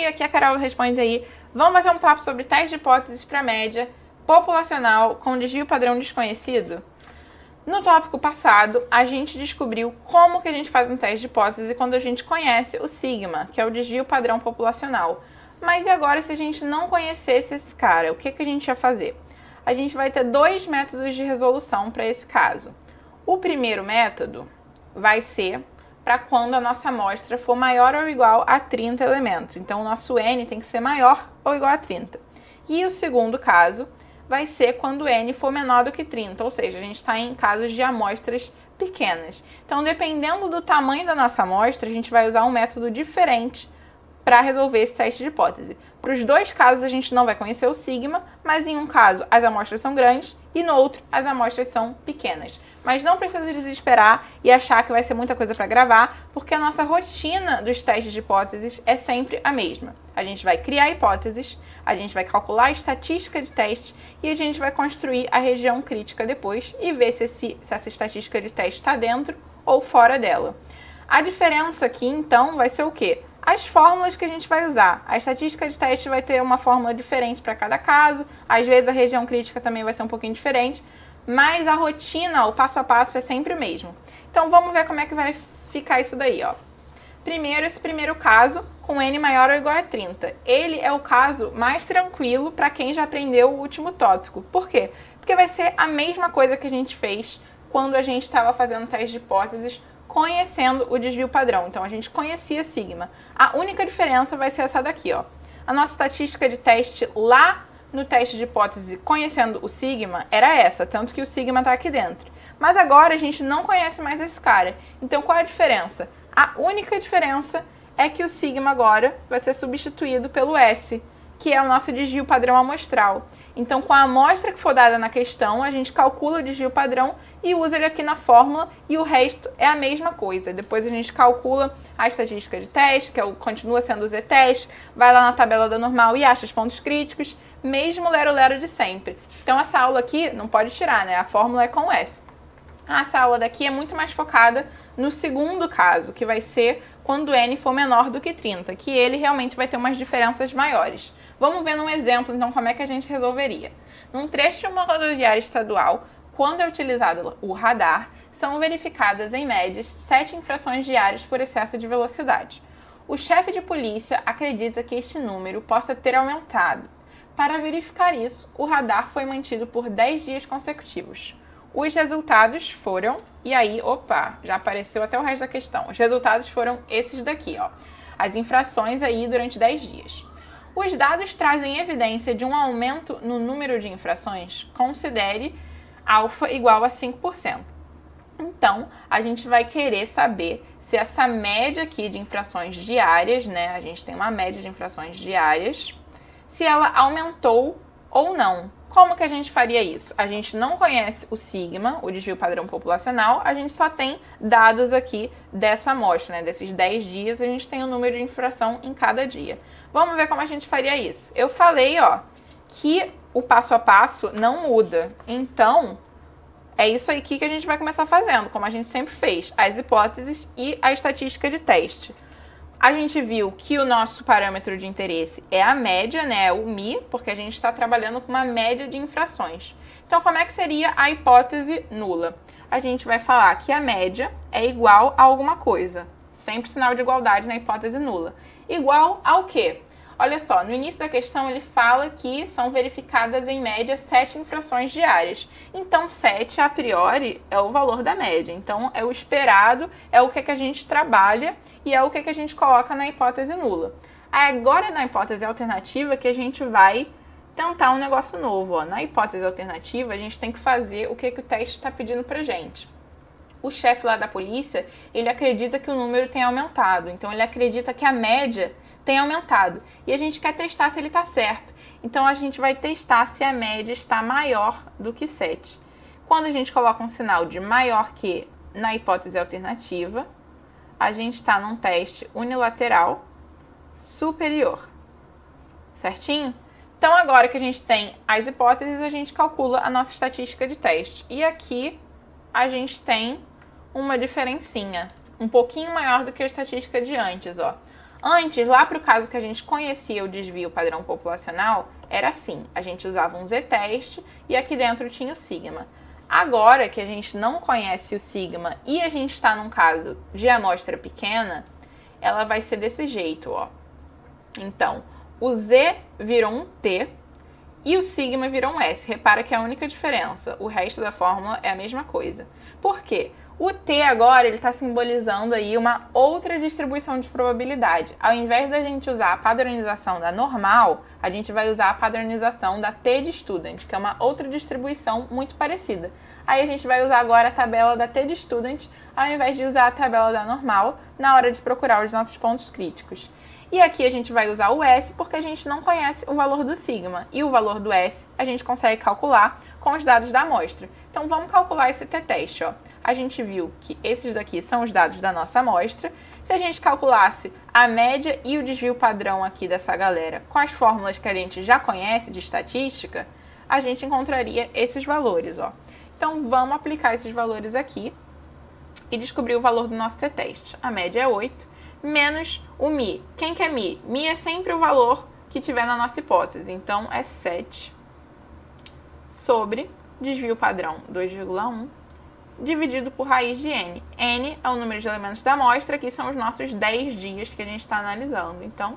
dia, aqui é a Carol Responde Aí. Vamos bater um papo sobre teste de hipóteses para média populacional com desvio padrão desconhecido? No tópico passado, a gente descobriu como que a gente faz um teste de hipótese quando a gente conhece o sigma, que é o desvio padrão populacional. Mas e agora se a gente não conhecesse esse cara, o que a gente ia fazer? A gente vai ter dois métodos de resolução para esse caso. O primeiro método vai ser para quando a nossa amostra for maior ou igual a 30 elementos. Então, o nosso N tem que ser maior ou igual a 30. E o segundo caso vai ser quando o N for menor do que 30, ou seja, a gente está em casos de amostras pequenas. Então, dependendo do tamanho da nossa amostra, a gente vai usar um método diferente para resolver esse teste de hipótese. Para os dois casos, a gente não vai conhecer o sigma, mas em um caso as amostras são grandes e no outro as amostras são pequenas. Mas não precisa desesperar e achar que vai ser muita coisa para gravar, porque a nossa rotina dos testes de hipóteses é sempre a mesma. A gente vai criar hipóteses, a gente vai calcular a estatística de teste e a gente vai construir a região crítica depois e ver se essa estatística de teste está dentro ou fora dela. A diferença aqui, então, vai ser o quê? As fórmulas que a gente vai usar. A estatística de teste vai ter uma fórmula diferente para cada caso, às vezes a região crítica também vai ser um pouquinho diferente, mas a rotina, o passo a passo é sempre o mesmo. Então vamos ver como é que vai ficar isso daí, ó. Primeiro, esse primeiro caso, com N maior ou igual a 30. Ele é o caso mais tranquilo para quem já aprendeu o último tópico. Por quê? Porque vai ser a mesma coisa que a gente fez quando a gente estava fazendo teste de hipóteses, conhecendo o desvio padrão. Então, a gente conhecia sigma. A única diferença vai ser essa daqui, ó. A nossa estatística de teste lá no teste de hipótese, conhecendo o sigma, era essa, tanto que o sigma está aqui dentro. Mas agora a gente não conhece mais esse cara. Então, qual é a diferença? A única diferença é que o sigma agora vai ser substituído pelo S, que é o nosso desvio padrão amostral. Então, com a amostra que for dada na questão, a gente calcula o desvio padrão e usa ele aqui na fórmula e o resto é a mesma coisa. Depois a gente calcula a estatística de teste, que continua sendo o z-teste, vai lá na tabela da normal e acha os pontos críticos, mesmo lero-lero de sempre. Então, essa aula aqui não pode tirar, né? A fórmula é com S. Essa aula daqui é muito mais focada no segundo caso, que vai ser quando N for menor do que 30, que ele realmente vai ter umas diferenças maiores. Vamos ver num exemplo, então, como é que a gente resolveria. Num trecho de uma rodoviária estadual, quando é utilizado o radar, são verificadas, em média, 7 infrações diárias por excesso de velocidade. O chefe de polícia acredita que este número possa ter aumentado. Para verificar isso, o radar foi mantido por 10 dias consecutivos. Os resultados foram, e aí, opa, já apareceu até o resto da questão. Os resultados foram esses daqui, ó. As infrações aí durante 10 dias. Os dados trazem evidência de um aumento no número de infrações. Considere alfa igual a 5%. Então, a gente vai querer saber se essa média aqui de infrações diárias, né? A gente tem uma média de infrações diárias, se ela aumentou ou não. Como que a gente faria isso? A gente não conhece o sigma, o desvio padrão populacional, a gente só tem dados aqui dessa amostra, né? Desses 10 dias, a gente tem o número de infração em cada dia. Vamos ver como a gente faria isso. Eu falei, ó, que o passo a passo não muda. Então, é isso aqui que a gente vai começar fazendo, como a gente sempre fez, as hipóteses e a estatística de teste. A gente viu que o nosso parâmetro de interesse é a média, né, o Mi, porque a gente está trabalhando com uma média de infrações. Então, como é que seria a hipótese nula? A gente vai falar que a média é igual a alguma coisa. Sempre sinal de igualdade na hipótese nula. Igual ao quê? Olha só, no início da questão ele fala que são verificadas em média 7 infrações diárias. Então 7 a priori é o valor da média. Então é o esperado, é o que a gente trabalha e é o que a gente coloca na hipótese nula. Agora na hipótese alternativa que a gente vai tentar um negócio novo. Ó. Na hipótese alternativa a gente tem que fazer o que o teste está pedindo pra gente. O chefe lá da polícia, ele acredita que o número tem aumentado. Então ele acredita que a média tem aumentado. E a gente quer testar se ele está certo. Então, a gente vai testar se a média está maior do que 7. Quando a gente coloca um sinal de maior que na hipótese alternativa, a gente está num teste unilateral superior. Certinho? Então, agora que a gente tem as hipóteses, a gente calcula a nossa estatística de teste. E aqui, a gente tem uma diferencinha, um pouquinho maior do que a estatística de antes, ó. Antes, lá para o caso que a gente conhecia o desvio padrão populacional, era assim, a gente usava um z-teste e aqui dentro tinha o sigma. Agora que a gente não conhece o sigma e a gente está num caso de amostra pequena, ela vai ser desse jeito, ó. Então, o z virou um t e o sigma virou um s. Repara que é a única diferença, o resto da fórmula é a mesma coisa. Por quê? O t agora ele está simbolizando aí uma outra distribuição de probabilidade. Ao invés da gente usar a padronização da normal, a gente vai usar a padronização da t de student, que é uma outra distribuição muito parecida. Aí a gente vai usar agora a tabela da t de student, ao invés de usar a tabela da normal, na hora de procurar os nossos pontos críticos. E aqui a gente vai usar o S porque a gente não conhece o valor do sigma. E o valor do S a gente consegue calcular com os dados da amostra. Então vamos calcular esse t-teste, ó. A gente viu que esses daqui são os dados da nossa amostra. Se a gente calculasse a média e o desvio padrão aqui dessa galera com as fórmulas que a gente já conhece de estatística, a gente encontraria esses valores, ó. Então vamos aplicar esses valores aqui e descobrir o valor do nosso t-teste. A média é 8. Menos o mi. Quem que é mi? Mi é sempre o valor que tiver na nossa hipótese. Então, é 7 sobre desvio padrão 2,1 dividido por raiz de n. N é o número de elementos da amostra, que são os nossos 10 dias que a gente está analisando. Então,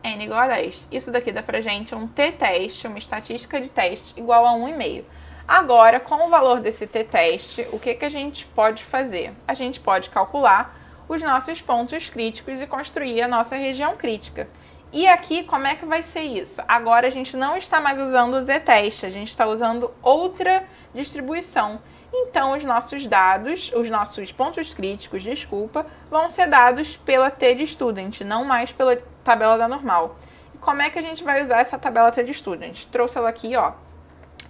n igual a 10. Isso daqui dá pra gente um t-teste, uma estatística de teste, igual a 1,5. Agora, com o valor desse t-teste, o que a gente pode fazer? A gente pode calcular os nossos pontos críticos e construir a nossa região crítica. E aqui, como é que vai ser isso? Agora a gente não está mais usando o z-teste, a gente está usando outra distribuição. Então, os nossos dados, os nossos pontos críticos, desculpa, vão ser dados pela t de student, não mais pela tabela da normal. E como é que a gente vai usar essa tabela t de student? Trouxe ela aqui, ó,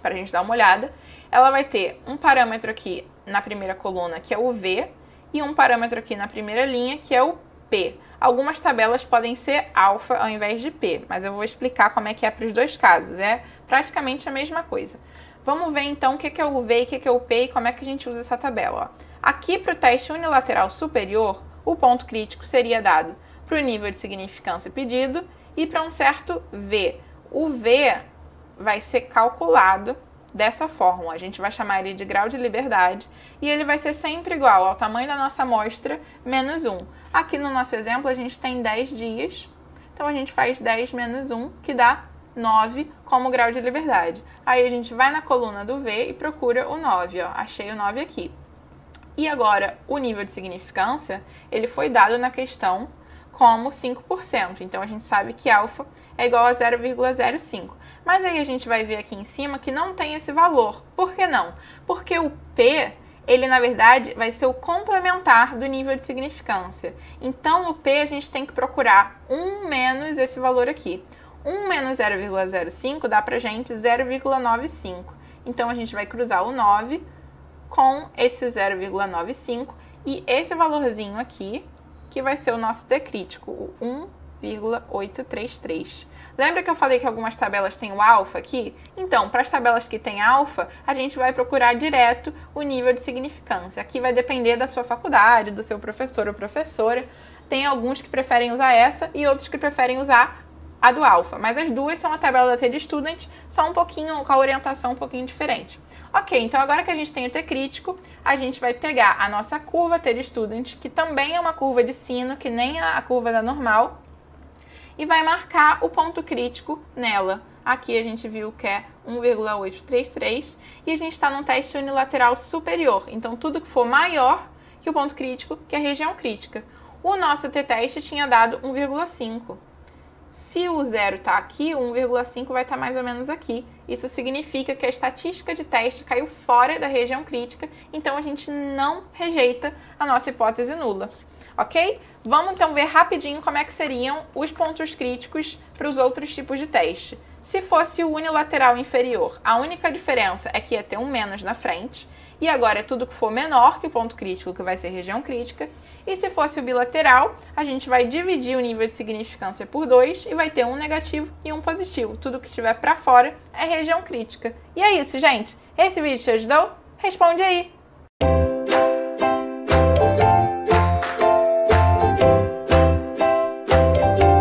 para a gente dar uma olhada. Ela vai ter um parâmetro aqui na primeira coluna, que é o v, e um parâmetro aqui na primeira linha, que é o P. Algumas tabelas podem ser alfa ao invés de P, mas eu vou explicar como é que é para os dois casos. É praticamente a mesma coisa. Vamos ver então o que é o V e o que é o P e como é que a gente usa essa tabela. Ó. Aqui para o teste unilateral superior, o ponto crítico seria dado para o nível de significância pedido e para um certo V. O V vai ser calculado dessa forma, a gente vai chamar ele de grau de liberdade e ele vai ser sempre igual ao tamanho da nossa amostra menos 1. Aqui no nosso exemplo a gente tem 10 dias, então a gente faz 10 menos 1, que dá 9 como grau de liberdade. Aí a gente vai na coluna do V e procura o 9, ó, achei o 9 aqui. E agora o nível de significância, ele foi dado na questão como 5%, então a gente sabe que alfa é igual a 0,05. Mas aí a gente vai ver aqui em cima que não tem esse valor. Por que não? Porque o P, ele na verdade vai ser o complementar do nível de significância. Então o P a gente tem que procurar 1 menos esse valor aqui. 1 menos 0,05 dá pra gente 0,95. Então a gente vai cruzar o 9 com esse 0,95 e esse valorzinho aqui, que vai ser o nosso t crítico, o 1,833. Lembra que eu falei que algumas tabelas têm o alfa aqui? Então, para as tabelas que têm alfa, a gente vai procurar direto o nível de significância. Aqui vai depender da sua faculdade, do seu professor ou professora. Tem alguns que preferem usar essa e outros que preferem usar a do alfa. Mas as duas são a tabela da t de student, só um pouquinho, com a orientação um pouquinho diferente. Ok, então agora que a gente tem o t crítico, a gente vai pegar a nossa curva t de student, que também é uma curva de sino, que nem a curva da normal, e vai marcar o ponto crítico nela. Aqui a gente viu que é 1,833 e a gente está num teste unilateral superior. Então, tudo que for maior que o ponto crítico, que é a região crítica. O nosso t-teste tinha dado 1,5. Se o 0 está aqui, o 1,5 vai estar mais ou menos aqui. Isso significa que a estatística de teste caiu fora da região crítica, então a gente não rejeita a nossa hipótese nula. Ok? Vamos então ver rapidinho como é que seriam os pontos críticos para os outros tipos de teste. Se fosse o unilateral inferior, a única diferença é que ia ter um menos na frente, e agora é tudo que for menor que o ponto crítico, que vai ser região crítica. E se fosse o bilateral, a gente vai dividir o nível de significância por 2 e vai ter um negativo e um positivo. Tudo que estiver para fora é região crítica. E é isso, gente. Esse vídeo te ajudou? Responde aí!